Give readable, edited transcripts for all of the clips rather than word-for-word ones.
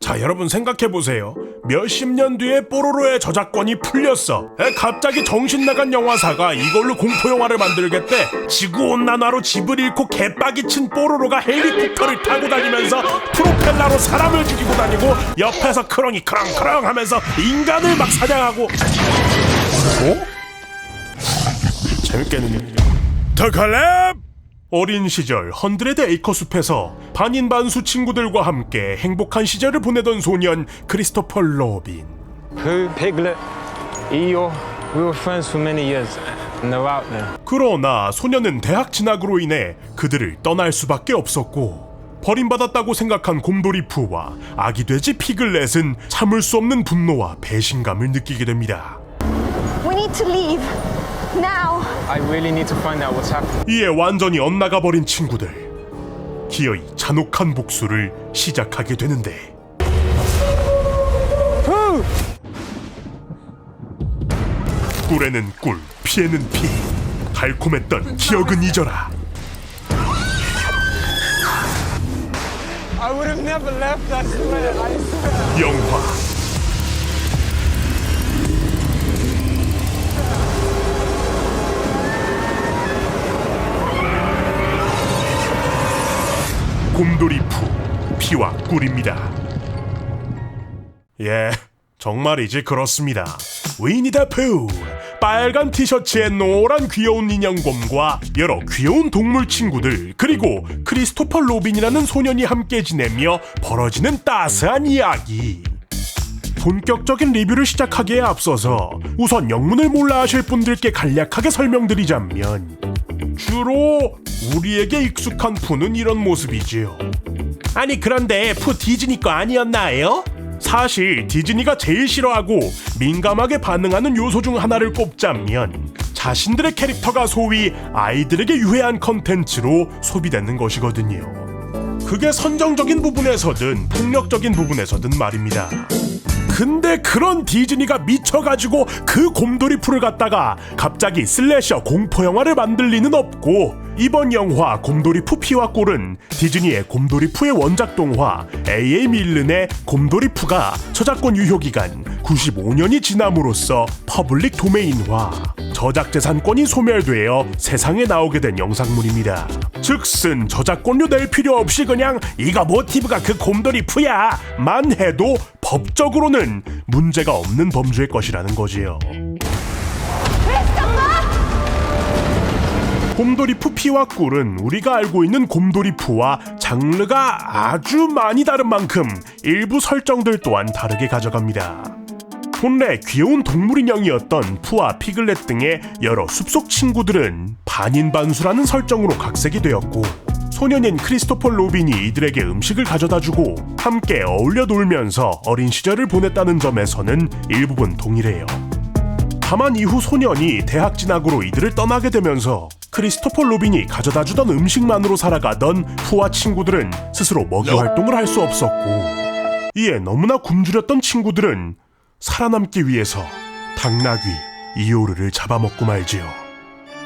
자, 여러분 생각해보세요. 몇십 년 뒤에 뽀로로의 저작권이 풀렸어. 갑자기 정신나간 영화사가 이걸로 공포영화를 만들겠대. 지구온난화로 집을 잃고 개빡이 친 뽀로로가 헬리콥터를 타고 다니면서 프로펠러로 사람을 죽이고 다니고 옆에서 크렁이 크렁크렁 하면서 인간을 막 사냥하고. 어? 재밌겠는데? 더 컬랩! 어린 시절 헌드레드 에이커 숲에서 반인반수 친구들과 함께 행복한 시절을 보내던 소년 크리스토퍼 로빈. Piglet, Eeyore, we were friends for many years, and they're out there. 그러나 소년은 대학 진학으로 인해 그들을 떠날 수밖에 없었고, 버림받았다고 생각한 곰돌이 푸와 아기 돼지 피글렛은 참을 수 없는 분노와 배신감을 느끼게 됩니다. We need to leave now. I really need to find out what's happening. 이에 완전히 엇나가버린 친구들, 기어이 잔혹한 복수를 시작하게 되는데, 꿀에는 꿀, 피에는 피. 달콤했던 기억은 잊어라. I would have never left, I swear, I swear. 영화 곰돌이 푸, 피와 꿀입니다. 예, 정말이지 그렇습니다. 위니더푸, 빨간 티셔츠에 노란 귀여운 인형곰과 여러 귀여운 동물 친구들, 그리고 크리스토퍼 로빈이라는 소년이 함께 지내며 벌어지는 따스한 이야기. 본격적인 리뷰를 시작하기에 앞서서 우선 영문을 몰라 하실 분들께 간략하게 설명드리자면, 주로 우리에게 익숙한 푸는 이런 모습이지요. 아니, 그런데 푸 디즈니 거 아니었나요? 사실 디즈니가 제일 싫어하고 민감하게 반응하는 요소 중 하나를 꼽자면 자신들의 캐릭터가 소위 아이들에게 유해한 컨텐츠로 소비되는 것이거든요. 그게 선정적인 부분에서든 폭력적인 부분에서든 말입니다. 근데 그런 디즈니가 미쳐가지고 그 곰돌이 푸를 갖다가 갑자기 슬래셔 공포영화를 만들 리는 없고, 이번 영화 곰돌이 푸 피와 꿀은 디즈니의 곰돌이 푸의 원작 동화 A.A. 밀른의 곰돌이 푸가 저작권 유효기간 95년이 지남으로써 퍼블릭 도메인화, 저작재산권이 소멸되어 세상에 나오게 된 영상물입니다. 즉슨 저작권료 낼 필요 없이 그냥 이거 모티브가 그 곰돌이 푸야 만 해도 법적으로는 문제가 없는 범주의 것이라는 거지요. 곰돌이 푸 피와 꿀은 우리가 알고 있는 곰돌이 푸와 장르가 아주 많이 다른 만큼 일부 설정들 또한 다르게 가져갑니다. 본래 귀여운 동물 인형이었던 푸와 피글렛 등의 여러 숲속 친구들은 반인반수라는 설정으로 각색이 되었고, 소년인 크리스토퍼 로빈이 이들에게 음식을 가져다주고 함께 어울려 놀면서 어린 시절을 보냈다는 점에서는 일부분 동일해요. 다만 이후 소년이 대학 진학으로 이들을 떠나게 되면서 크리스토퍼 로빈이 가져다주던 음식만으로 살아가던 푸와 친구들은 스스로 먹이 활동을 할 수 없었고, 이에 너무나 굶주렸던 친구들은 살아남기 위해서 당나귀 이오르를 잡아먹고 말지요.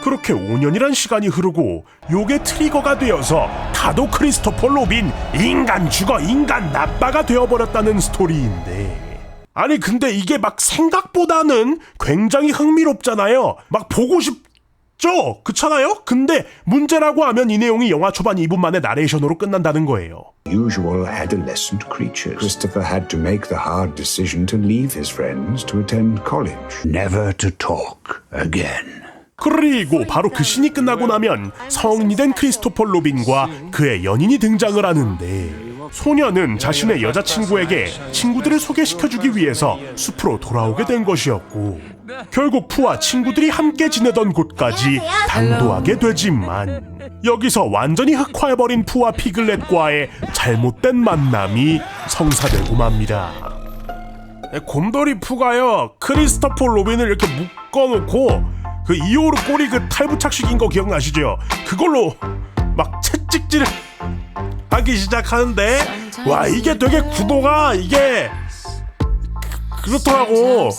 그렇게 5년이란 시간이 흐르고 요게 트리거가 되어서 다도 크리스토퍼 로빈 인간 죽어 인간 나빠가 되어버렸다는 스토리인데, 아니 근데 이게 막 생각보다는 굉장히 흥미롭잖아요. 막 보고 싶죠? 그렇잖아요? 근데 문제라고 하면 이 내용이 영화 초반 2분 만에 나레이션으로 끝난다는 거예요. Usual adolescent creatures. Christopher had to make the hard decision to leave his friends to attend college. Never to talk again. 그리고 바로 그 씬이 끝나고 나면 성인이 된 크리스토퍼 로빈과 그의 연인이 등장을 하는데, 소년은 자신의 여자친구에게 친구들을 소개시켜주기 위해서 숲으로 돌아오게 된 것이었고, 결국 푸와 친구들이 함께 지내던 곳까지 당도하게 되지만, 여기서 완전히 흑화해버린 푸와 피글렛과의 잘못된 만남이 성사되고 맙니다. 곰돌이 푸가요, 크리스토퍼 로빈을 이렇게 묶어놓고 그 이오르 꼬리 그 탈부착시킨 거 기억나시죠? 그걸로 막 채찍질을 하기 시작하는데, 와, 이게 되게 구도가 이게 그렇더라고.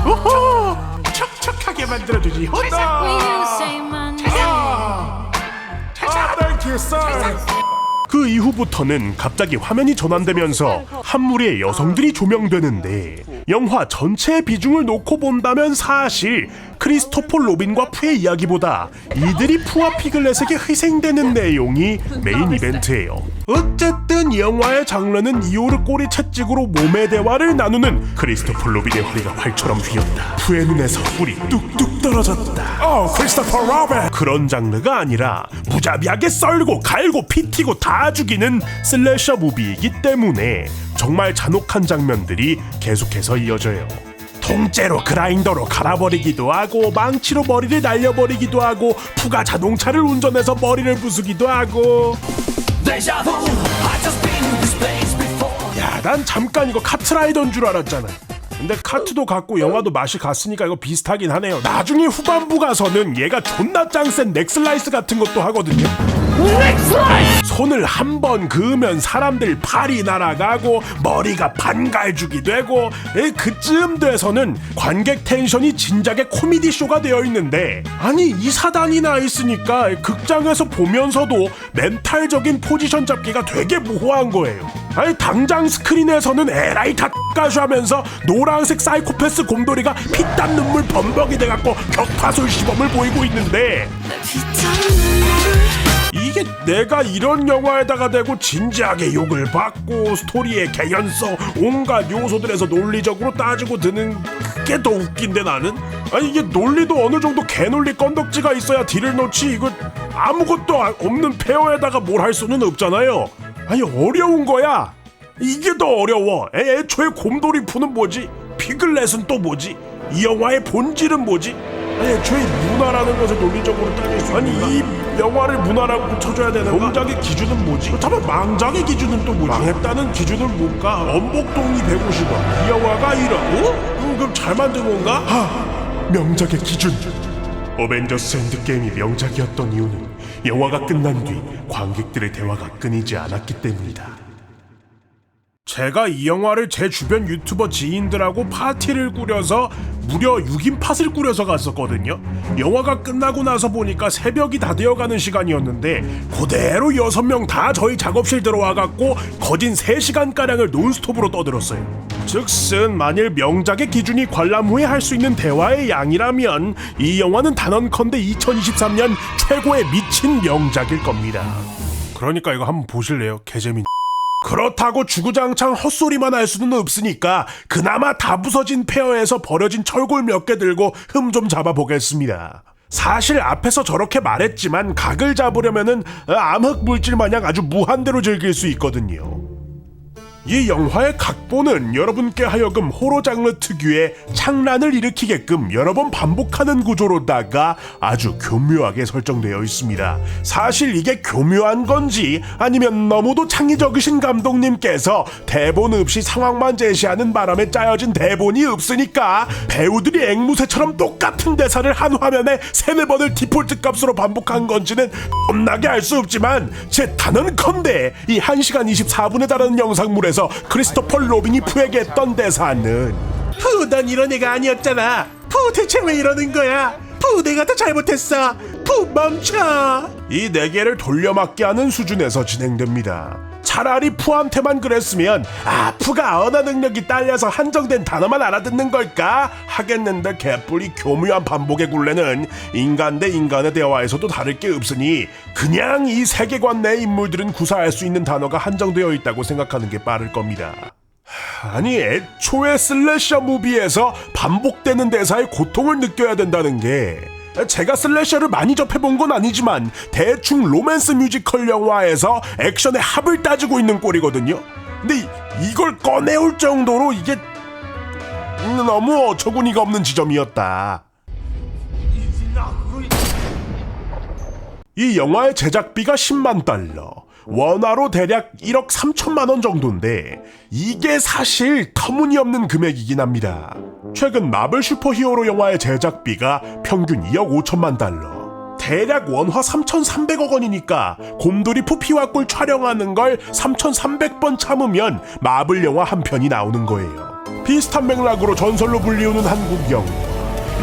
오호! 척척하게 만들어주지. 혼나! 땡큐 썰. 그 이후부터는 갑자기 화면이 전환되면서 한 무리의 여성들이 조명되는데 영화 전체의 비중을 놓고 본다면 사실 크리스토퍼 로빈과 푸의 이야기보다 이들이 푸와 피글렛에게 희생되는 내용이 메인 이벤트예요. 어쨌든 이 영화의 장르는 이오르 꼬리 채찍으로 몸의 대화를 나누는 크리스토퍼 로빈의 허리가 활처럼 휘었다. 푸의 눈에서 뿔이 뚝뚝 떨어졌다. 크리스토퍼 로빈! 그런 장르가 아니라 무자비하게 썰고 갈고 피튀고 다 죽이는 슬래셔 무비이기 때문에 정말 잔혹한 장면들이 계속해서 이어져요. 통째로 그라인더로 갈아버리기도 하고 망치로 머리를 날려버리기도 하고 푸가 자동차를 운전해서 머리를 부수기도 하고. 야, 난 잠깐 이거 카트라이더인 줄 알았잖아. 근데 카트도 같고 영화도 맛이 같으니까 이거 비슷하긴 하네요. 나중에 후반부 가서는 얘가 존나 짱센 넥슬라이스 같은 것도 하거든요. 손을 한 번 그으면 사람들 팔이 날아가고 머리가 반갈죽이 되고, 그쯤 돼서는 관객 텐션이 진작에 코미디 쇼가 되어 있는데, 아니 이 사단이나 있으니까 극장에서 보면서도 멘탈적인 포지션 잡기가 되게 모호한 거예요. 아니 당장 스크린에서는 에라이 다 X가슈 하면서 노란색 사이코패스 곰돌이가 피땀 눈물 범벅이 돼갖고 격파술 시범을 보이고 있는데, 이게 내가 이런 영화에다가 대고 진지하게 욕을 받고 스토리의 개연성 온갖 요소들에서 논리적으로 따지고 드는 그게 더 웃긴데 나는? 아니 이게 논리도 어느 정도 개논리 건덕지가 있어야 딜을 놓지, 이거 아무것도 없는 페어에다가 뭘 할 수는 없잖아요. 아니 어려운 거야. 이게 더 어려워. 애초에 곰돌이 푸는 뭐지? 피글렛은 또 뭐지? 이 영화의 본질은 뭐지? 아니 애초에 문화라는 것을 논리적으로 따질 수 있는, 아니 이 영화를 문화라고 쳐줘야 되는 명작의 기준은 뭐지? 그렇다면 망작의 기준은 또 뭐지? 망했다는 기준은 뭘까? 엄복동이 150원, 이 영화가 1억. 그럼 잘 만든 건가? 명작의 기준. 어벤져스 엔드게임이 명작이었던 이유는 영화가 끝난 뒤 관객들의 대화가 끊이지 않았기 때문이다. 제가 이 영화를 제 주변 유튜버 지인들하고 파티를 꾸려서 무려 6인 팟을 꾸려서 갔었거든요. 영화가 끝나고 나서 보니까 새벽이 다 되어가는 시간이었는데 그대로 6명 다 저희 작업실 들어와갖고 거진 3시간가량을 논스톱으로 떠들었어요. 즉슨 만일 명작의 기준이 관람 후에 할 수 있는 대화의 양이라면 이 영화는 단언컨대 2023년 최고의 미친 명작일 겁니다. 그러니까 이거 한번 보실래요? 개재밌. 그렇다고 주구장창 헛소리만 할 수는 없으니까 그나마 다 부서진 페어에서 버려진 철골 몇 개 들고 흠 좀 잡아보겠습니다. 사실 앞에서 저렇게 말했지만 각을 잡으려면은 암흑 물질 마냥 아주 무한대로 즐길 수 있거든요. 이 영화의 각본은 여러분께 하여금 호러 장르 특유의 창란을 일으키게끔 여러 번 반복하는 구조로다가 아주 교묘하게 설정되어 있습니다. 사실 이게 교묘한 건지 아니면 너무도 창의적이신 감독님께서 대본 없이 상황만 제시하는 바람에 짜여진 대본이 없으니까 배우들이 앵무새처럼 똑같은 대사를 한 화면에 3-4번을 디폴트 값으로 반복한 건지는 겁나게 알 수 없지만 제 단언컨대 이 1시간 24분에 달하는 영상물에 크리스토퍼 로빈이 푸에게 했던 대사는 푸, 넌 이런 애가 아니었잖아. 푸, 대체 왜 이러는 거야? 푸, 내가 더 잘못했어. 푸, 멈춰. 이 4개를 돌려막기 하는 수준에서 진행됩니다. 차라리 푸한테만 그랬으면 푸가 언어 능력이 딸려서 한정된 단어만 알아듣는 걸까 하겠는데, 개뿔이 교묘한 반복의 굴레는 인간 대 인간의 대화에서도 다를 게 없으니 그냥 이 세계관 내 인물들은 구사할 수 있는 단어가 한정되어 있다고 생각하는 게 빠를 겁니다. 아니 애초에 슬래셔 무비에서 반복되는 대사의 고통을 느껴야 된다는 게, 제가 슬래셔를 많이 접해본 건 아니지만 대충 로맨스 뮤지컬 영화에서 액션의 합을 따지고 있는 꼴이거든요. 근데 이걸 꺼내올 정도로 이게 너무 어처구니가 없는 지점이었다. 이 영화의 제작비가 10만 달러, 원화로 대략 1억 3천만 원 정도인데 이게 사실 터무니없는 금액이긴 합니다. 최근 마블 슈퍼히어로 영화의 제작비가 평균 2억 5천만 달러, 대략 원화 3,300억 원이니까 곰돌이 푸피와 꿀 촬영하는 걸 3,300번 참으면 마블 영화 한 편이 나오는 거예요. 비슷한 맥락으로 전설로 불리우는 한국 영화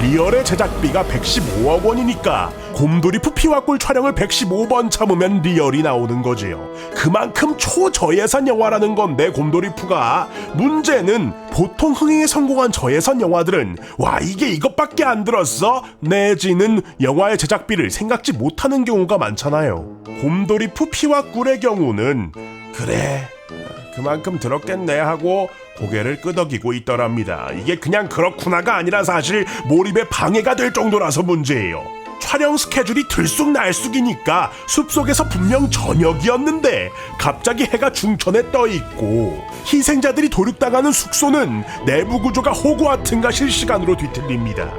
리얼의 제작비가 115억 원이니까 곰돌이푸 피와 꿀 촬영을 115번 참으면 리얼이 나오는 거지요. 그만큼 초저예산 영화라는 건데 곰돌이푸가. 문제는 보통 흥행에 성공한 저예산 영화들은 와 이게 이것밖에 안 들었어? 내지는 영화의 제작비를 생각지 못하는 경우가 많잖아요. 곰돌이푸 피와 꿀의 경우는 그래 그만큼 들었겠네 하고 고개를 끄덕이고 있더랍니다. 이게 그냥 그렇구나가 아니라 사실 몰입에 방해가 될 정도라서 문제예요. 촬영 스케줄이 들쑥날쑥이니까 숲속에서 분명 저녁이었는데 갑자기 해가 중천에 떠있고 희생자들이 도륙당하는 숙소는 내부 구조가 호그와트인가 실시간으로 뒤틀립니다.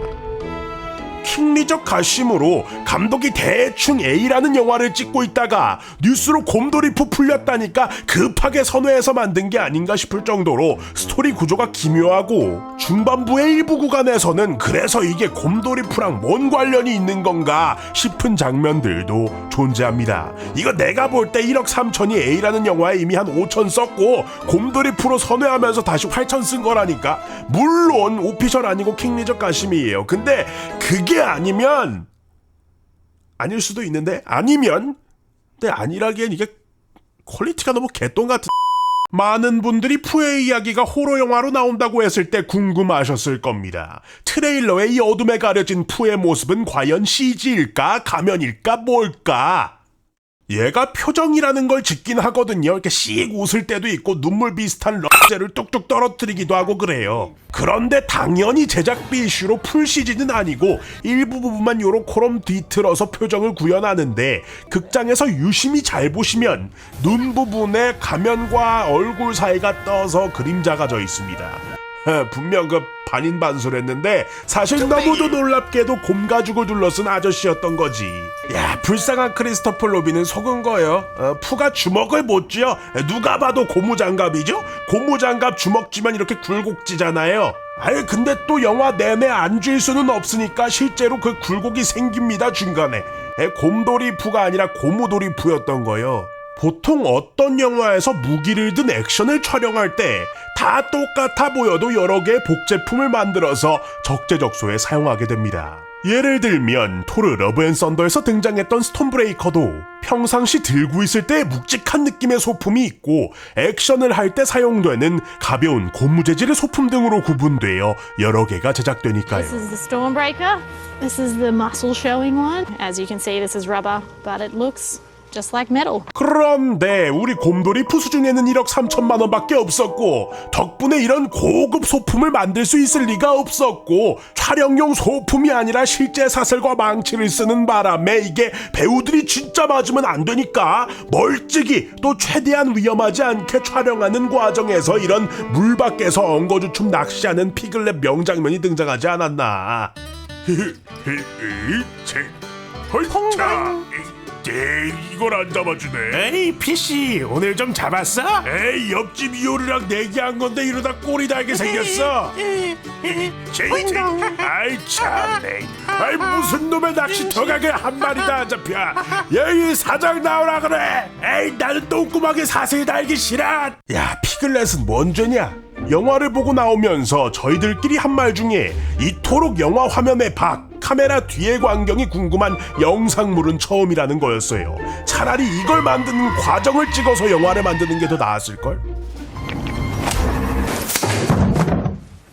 킹리적 가심으로 감독이 대충 A라는 영화를 찍고 있다가 뉴스로 곰돌이푸 풀렸다니까 급하게 선회해서 만든 게 아닌가 싶을 정도로 스토리 구조가 기묘하고 중반부의 일부 구간에서는 그래서 이게 곰돌이푸랑 뭔 관련이 있는 건가 싶은 장면들도 존재합니다. 이거 내가 볼 때 1억 3천이 A라는 영화에 이미 한 5천 썼고 곰돌이푸로 선회하면서 다시 8천 쓴 거라니까. 물론 오피셜 아니고 킹리적 가심이에요. 근데 그게 아니면 아닐 수도 있는데 아니면 근데 아니라기엔 이게 퀄리티가 너무 개똥 같은. 많은 분들이 푸의 이야기가 호러 영화로 나온다고 했을 때 궁금하셨을 겁니다. 트레일러에 이 어둠에 가려진 푸의 모습은 과연 CG일까 가면일까 뭘까? 얘가 표정이라는 걸 짓긴 하거든요. 이렇게 씩 웃을 때도 있고 눈물 비슷한 럭제를 뚝뚝 떨어뜨리기도 하고 그래요. 그런데 당연히 제작비 이슈로 풀 CG는 아니고 일부 부분만 요렇게럼 뒤틀어서 표정을 구현하는데 극장에서 유심히 잘 보시면 눈 부분에 가면과 얼굴 사이가 떠서 그림자가 져 있습니다. 분명 그 반인반술했는데 사실 너무도 놀랍게도 곰 가죽을 둘러쓴 아저씨였던 거지. 야 불쌍한 크리스토퍼 로빈은 속은 거예요. 푸가 주먹을 못 쥐어. 누가 봐도 고무장갑이죠. 고무장갑 주먹 쥐면 이렇게 굴곡지잖아요. 아니 근데 또 영화 내내 안 쥘 수는 없으니까 실제로 그 굴곡이 생깁니다 중간에. 곰돌이푸가 아니라 고무돌이푸였던 거예요. 보통 어떤 영화에서 무기를 든 액션을 촬영할 때 다 똑같아 보여도 여러 개의 복제품을 만들어서 적재적소에 사용하게 됩니다. 예를 들면 토르 러브 앤 썬더에서 등장했던 스톤브레이커도 평상시 들고 있을 때 묵직한 느낌의 소품이 있고 액션을 할 때 사용되는 가벼운 고무 재질의 소품 등으로 구분되어 여러 개가 제작되니까요. This is the Stormbreaker. This is the muscle showing one. As you can see, this is rubber, but it looks just like metal. 그런데 우리 곰돌이푸 수중에는 1억 3천만 원밖에 없었고 덕분에 이런 고급 소품을 만들 수 있을 리가 없었고 촬영용 소품이 아니라 실제 사슬과 망치를 쓰는 바람에 이게 배우들이 진짜 맞으면 안 되니까 멀찍이 또 최대한 위험하지 않게 촬영하는 과정에서 이런 물 밖에서 엉거주춤 낚시하는 피글렛 명장면이 등장하지 않았나. 에이, 이걸 안 잡아주네. 에이 PC 오늘 좀 잡았어? 에이 옆집 이효리랑 내기한 건데 이러다 꼬리 달게 생겼어. 제이제 아이 참네. 아이 무슨 놈의 낚시터가 한 마리도 안 잡혀. 여기 사장 나오라 그래. 에이 나는 똥구멍에 사슬 달기 싫어. 야 피글렛은 뭔 죄냐. 영화를 보고 나오면서 저희들끼리 한 말 중에 이토록 영화 화면의 밖 카메라 뒤의 광경이 궁금한 영상물은 처음이라는 거였어요. 차라리 이걸 만드는 과정을 찍어서 영화를 만드는 게 더 나았을걸?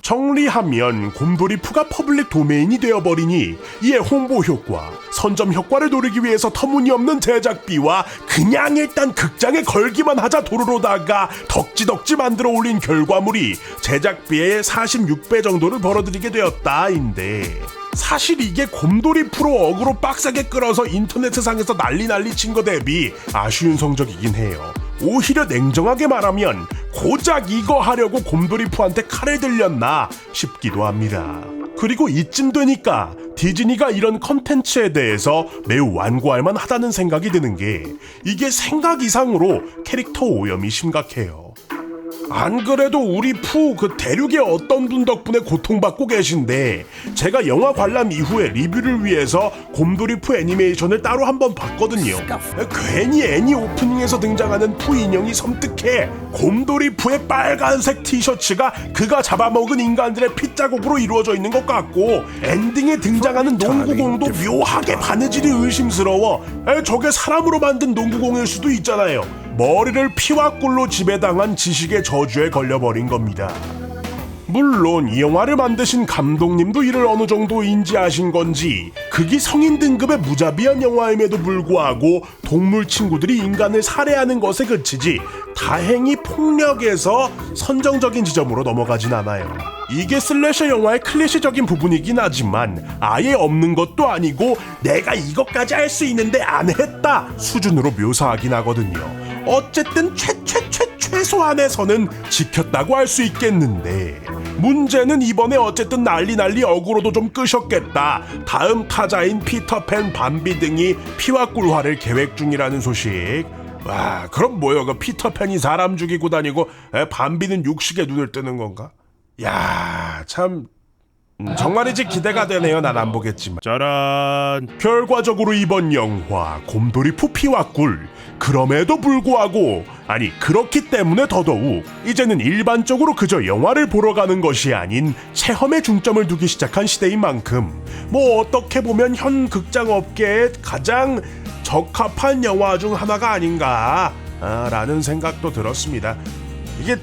정리하면 곰돌이푸가 퍼블릭 도메인이 되어버리니 이에 홍보 효과, 선점 효과를 노리기 위해서 터무니없는 제작비와 그냥 일단 극장에 걸기만 하자 도로로다가 덕지덕지 만들어 올린 결과물이 제작비의 46배 정도를 벌어들이게 되었다인데 사실 이게 곰돌이푸로 어그로 빡세게 끌어서 인터넷상에서 난리 친 거 대비 아쉬운 성적이긴 해요. 오히려 냉정하게 말하면 고작 이거 하려고 곰돌이푸한테 칼을 들렸나 싶기도 합니다. 그리고 이쯤 되니까 디즈니가 이런 컨텐츠에 대해서 매우 완고할 만하다는 생각이 드는 게 이게 생각 이상으로 캐릭터 오염이 심각해요. 안 그래도 우리 푸 그 대륙의 어떤 분 덕분에 고통받고 계신데 제가 영화 관람 이후에 리뷰를 위해서 곰돌이 푸 애니메이션을 따로 한번 봤거든요. 괜히 애니 오프닝에서 등장하는 푸 인형이 섬뜩해. 곰돌이 푸의 빨간색 티셔츠가 그가 잡아먹은 인간들의 핏자국으로 이루어져 있는 것 같고 엔딩에 등장하는 농구공도 묘하게 바느질이 의심스러워. 저게 사람으로 만든 농구공일 수도 있잖아요. 머리를 피와 꿀로 지배당한 지식의 저주에 걸려버린 겁니다. 물론 이 영화를 만드신 감독님도 이를 어느 정도 인지하신 건지 극이 성인 등급의 무자비한 영화임에도 불구하고 동물 친구들이 인간을 살해하는 것에 그치지 다행히 폭력에서 선정적인 지점으로 넘어가진 않아요. 이게 슬래셔 영화의 클리셰적인 부분이긴 하지만 아예 없는 것도 아니고 내가 이것까지 할 수 있는데 안 했다 수준으로 묘사하긴 하거든요. 어쨌든 최소한에서는 지켰다고 할 수 있겠는데 문제는 이번에 어쨌든 난리 어그로도 좀 끄셨겠다. 다음 타자인 피터팬, 밤비 등이 피와 꿀화를 계획 중이라는 소식. 와, 그럼 뭐요? 그 피터팬이 사람 죽이고 다니고 밤비는 육식에 눈을 뜨는 건가? 야, 참 정말이지 기대가 되네요. 난 안 보겠지만. 짜란. 결과적으로 이번 영화 곰돌이 푸 피와 꿀. 그럼에도 불구하고 아니 그렇기 때문에 더더욱 이제는 일반적으로 그저 영화를 보러 가는 것이 아닌 체험에 중점을 두기 시작한 시대인 만큼 뭐 어떻게 보면 현 극장 업계에 가장 적합한 영화 중 하나가 아닌가 라는 생각도 들었습니다. 이게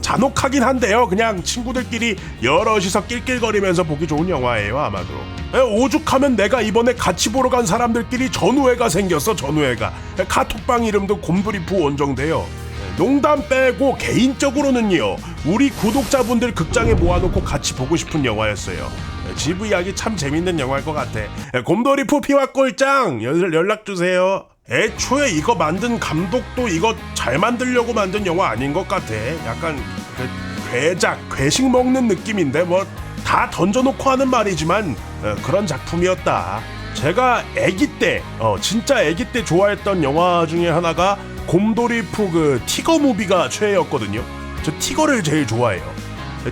잔혹하긴 한데요. 그냥 친구들끼리 여럿이서 낄낄거리면서 보기 좋은 영화예요. 아마도 오죽하면 내가 이번에 같이 보러 간 사람들끼리 전우회가 생겼어. 전우회가 카톡방 이름도 곰돌이푸 원정대요. 농담 빼고 개인적으로는요 우리 구독자분들 극장에 모아놓고 같이 보고 싶은 영화였어요. GV하기 참 재밌는 영화일 것 같아. 곰돌이푸 피와 꿀짱 연락주세요. 애초에 이거 만든 감독도 이거 잘 만들려고 만든 영화 아닌 것 같아. 약간 괴식 먹는 느낌인데 뭐 다 던져놓고 하는 말이지만 그런 작품이었다. 제가 애기 때 진짜 애기 때 좋아했던 영화 중에 하나가 곰돌이푸 그 티거 무비가 최애였거든요. 저 티거를 제일 좋아해요.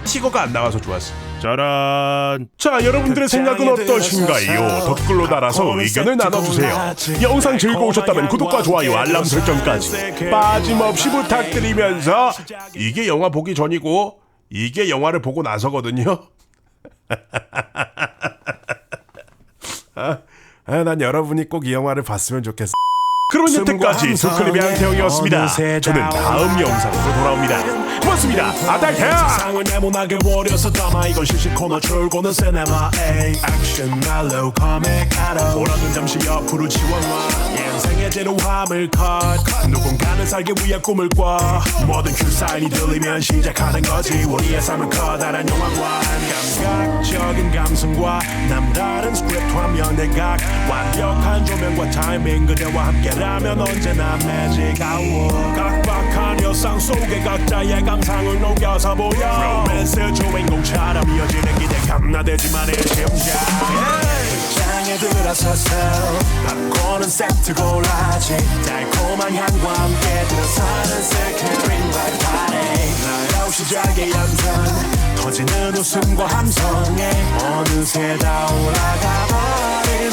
티거가 안 나와서 좋았어요. 짜란. 자, 여러분들의 생각은 어떠신가요? 댓글로 달아서 의견을 나눠주세요. 영상 즐거우셨다면 구독과 좋아요, 알람 설정까지 빠짐없이 부탁드리면서 이게 영화 보기 전이고 이게 영화를 보고 나서거든요. 난 여러분이 꼭 이 영화를 봤으면 좋겠어. 그럼 여태까지 소클립의 한태형이었습니다. 저는 다음 영상으로 돌아옵니다. 고맙습니다. 아달태야. 세상을 네모나게 버려서 담아 이건 실시 코너 출고는 시네마 액션 멜로 코믹 하러 오라는 잠시 옆으로 지원와 인생의 지루함을 컷 누군가는 살기 위해 꿈을 꿔 모든 큐 사인이 들리면 시작하는 거지 우리의 삶은 커다란 영화관 감각적인 감성과 남다른 스크립트 화면 내각 완벽한 조명과 타이밍 그대와 함께라면 언제나 매직 아워 각박한 일상 속에 각자의 감상을 녹여서 보여 로맨스 주인공처럼 이어지는 기대감 나대지만 내 심장 극장에 들어서서 바꿔는 세트 골라지 달콤한 향과 함께 들어서는 스크린 라이브 파티 나의 시작의 연전 터지는 웃음과 함성에 어느새 다 올라가 버린